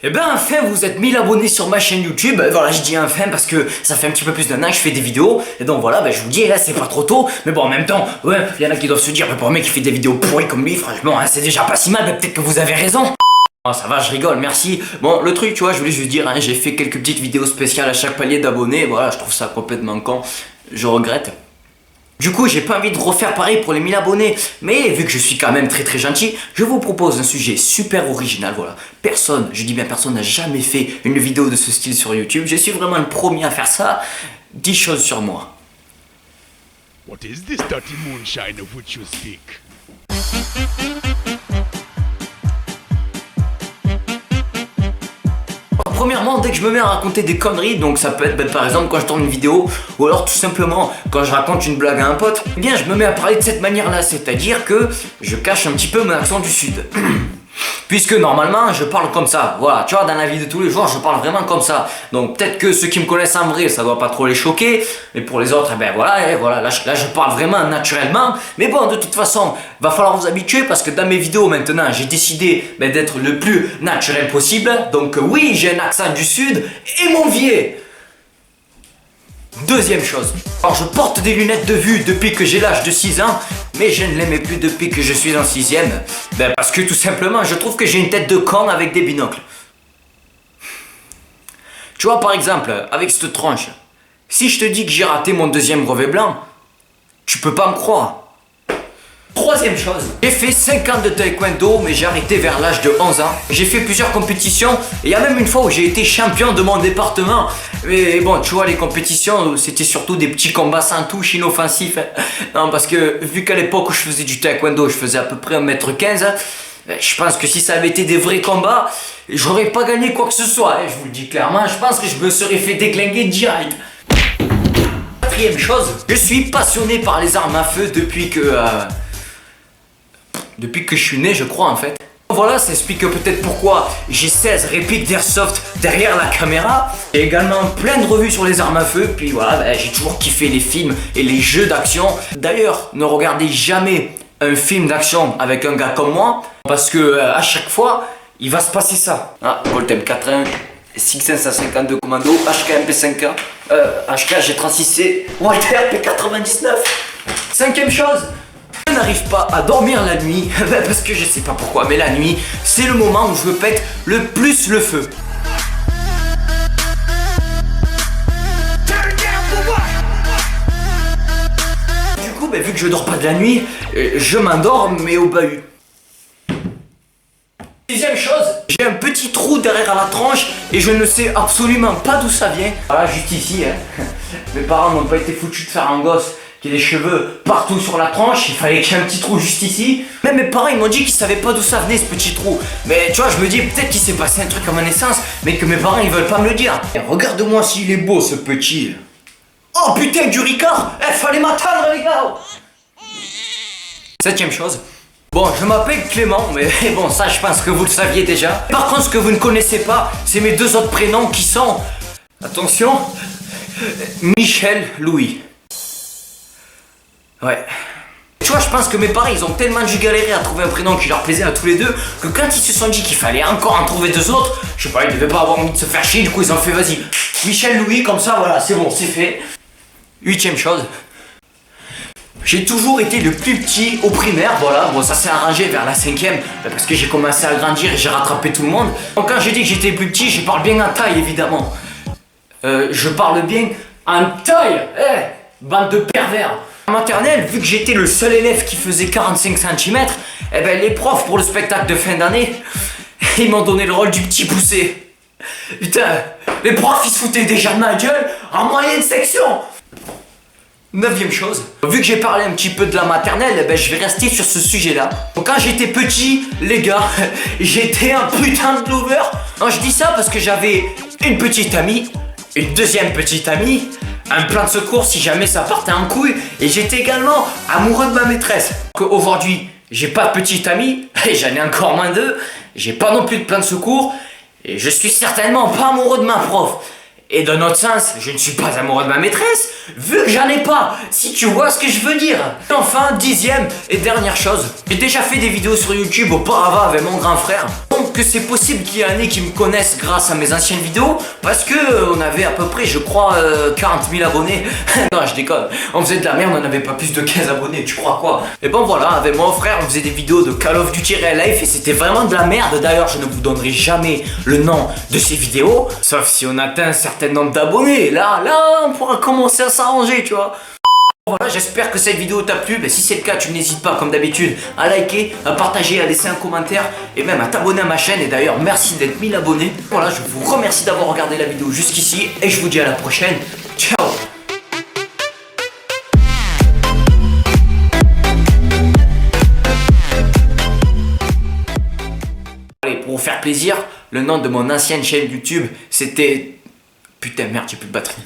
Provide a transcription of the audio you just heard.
Eh ben enfin vous êtes 1000 abonnés sur ma chaîne YouTube. Voilà, je dis enfin parce que ça fait un petit peu plus d'un an que je fais des vidéos. Et donc voilà, je vous dis là c'est pas trop tôt. Mais bon en même temps, ouais, il y en a qui doivent se dire, mais pour un mec qui fait des vidéos pourries comme lui, franchement c'est déjà pas si mal, mais peut-être que vous avez raison. Oh, ça va, je rigole, merci. Bon, le truc, tu vois, je voulais juste dire, j'ai fait quelques petites vidéos spéciales à chaque palier d'abonnés. Voilà, je trouve ça complètement con. Je regrette. Du coup, j'ai pas envie de refaire pareil pour les 1000 abonnés. Mais vu que je suis quand même très gentil, je vous propose un sujet super original, voilà. Personne, je dis bien personne, n'a jamais fait une vidéo de ce style sur YouTube. Je suis vraiment le premier à faire ça. 10 choses sur moi. What is this dirty moonshine of which you speak? Premièrement, dès que je me mets à raconter des conneries, donc ça peut être par exemple quand je tourne une vidéo, ou alors tout simplement quand je raconte une blague à un pote, eh bien je me mets à parler de cette manière-là, c'est-à-dire que je cache un petit peu mon accent du sud. Puisque normalement je parle comme ça, voilà, tu vois, dans la vie de tous les jours je parle vraiment comme ça. Donc peut-être que ceux qui me connaissent en vrai ça doit pas trop les choquer, mais pour les autres, voilà, là je parle vraiment naturellement. Mais bon, de toute façon, va falloir vous habituer parce que dans mes vidéos maintenant j'ai décidé d'être le plus naturel possible. Donc oui, j'ai un accent du sud et mon vieux. Deuxième chose, alors je porte des lunettes de vue depuis que j'ai l'âge de 6 ans, mais je ne les mets plus depuis que je suis en 6ème. Parce que tout simplement, je trouve que j'ai une tête de con avec des binocles. Tu vois, par exemple, avec cette tronche, si je te dis que j'ai raté mon deuxième brevet blanc, tu peux pas me croire. Troisième chose, j'ai fait 5 ans de taekwondo, mais j'ai arrêté vers l'âge de 11 ans. J'ai fait plusieurs compétitions, et il y a même une fois où j'ai été champion de mon département. Mais bon, tu vois, les compétitions, c'était surtout des petits combats sans touche, inoffensifs. Non, parce que vu qu'à l'époque où je faisais du taekwondo, je faisais à peu près 1m15, je pense que si ça avait été des vrais combats, j'aurais pas gagné quoi que ce soit. Je vous le dis clairement, je pense que je me serais fait déglinguer direct. Quatrième chose, je suis passionné par les armes à feu depuis que je suis né, je crois en fait. Voilà, ça explique peut-être pourquoi j'ai 16 répliques d'airsoft derrière la caméra. J'ai également plein de revues sur les armes à feu. Puis voilà, j'ai toujours kiffé les films et les jeux d'action. D'ailleurs, ne regardez jamais un film d'action avec un gars comme moi, parce que à chaque fois, il va se passer ça. Ah, Volt M81, 6552 commando, HK MP5K, HK G36C, Walter P99. Cinquième chose, je n'arrive pas à dormir la nuit, parce que je sais pas pourquoi, mais la nuit, c'est le moment où je pète le plus le feu. Du coup, vu que je dors pas de la nuit, je m'endors, mais au bahut. Deuxième chose, j'ai un petit trou derrière la tronche et je ne sais absolument pas d'où ça vient. Voilà, juste ici, mes parents n'ont pas été foutus de faire un gosse qui a des cheveux partout sur la tronche, il fallait qu'il y ait un petit trou juste ici. Même mes parents ils m'ont dit qu'ils savaient pas d'où ça venait ce petit trou. Mais tu vois, je me dis peut-être qu'il s'est passé un truc à ma naissance, mais que mes parents ils veulent pas me le dire. Et regarde-moi s'il est beau ce petit. Oh putain, du Ricard. Fallait m'attendre les gars. Septième chose. Bon, je m'appelle Clément, mais bon, ça je pense que vous le saviez déjà. Par contre, ce que vous ne connaissez pas, c'est mes deux autres prénoms qui sont... Attention, Michel Louis. Ouais. Tu vois, je pense que mes parents, ils ont tellement dû galérer à trouver un prénom qui leur plaisait à tous les deux, que quand ils se sont dit qu'il fallait encore en trouver deux autres, je sais pas, ils devaient pas avoir envie de se faire chier, du coup ils ont fait vas-y, Michel Louis, comme ça, voilà, c'est bon, c'est fait. Huitième chose. J'ai toujours été le plus petit au primaire, voilà, bon ça s'est arrangé vers la 5ème, parce que j'ai commencé à grandir et j'ai rattrapé tout le monde. Donc quand j'ai dit que j'étais plus petit, je parle bien en taille évidemment. Je parle bien en taille, bande de pervers. En maternelle, vu que j'étais le seul élève qui faisait 45 cm, les profs pour le spectacle de fin d'année, ils m'ont donné le rôle du petit poussé. Putain, les profs ils se foutaient déjà de ma gueule en moyenne section. Neuvième chose, vu que j'ai parlé un petit peu de la maternelle, je vais rester sur ce sujet-là. Donc quand j'étais petit, les gars, j'étais un putain de lover. Non, je dis ça parce que j'avais une petite amie, une deuxième petite amie, un plan de secours si jamais ça partait en couille, et j'étais également amoureux de ma maîtresse. Aujourd'hui, j'ai pas de petite amie, et j'en ai encore moins d'eux, j'ai pas non plus de plan de secours, et je suis certainement pas amoureux de ma prof. Et d'un autre sens, je ne suis pas amoureux de ma maîtresse, vu que j'en ai pas, si tu vois ce que je veux dire. Enfin, 10e et dernière chose, j'ai déjà fait des vidéos sur YouTube auparavant avec mon grand frère. Donc que c'est possible qu'il y en ait qui me connaissent grâce à mes anciennes vidéos, parce que on avait à peu près, je crois, 40 000 abonnés. Non, je déconne, on faisait de la merde, on n'avait pas plus de 15 abonnés, tu crois quoi? Et bon voilà, avec mon frère, on faisait des vidéos de Call of Duty Real Life et c'était vraiment de la merde. D'ailleurs, je ne vous donnerai jamais le nom de ces vidéos, sauf si on atteint un certain nombre d'abonnés. Là, on pourra commencer à s'arranger, tu vois. Voilà, j'espère que cette vidéo t'a plu. Si c'est le cas, tu n'hésites pas, comme d'habitude, à liker, à partager, à laisser un commentaire et même à t'abonner à ma chaîne. Et d'ailleurs, merci d'être 1000 abonnés. Voilà, je vous remercie d'avoir regardé la vidéo jusqu'ici et je vous dis à la prochaine. Ciao. Allez, pour vous faire plaisir, le nom de mon ancienne chaîne YouTube, c'était... Putain, merde, j'ai plus de batterie.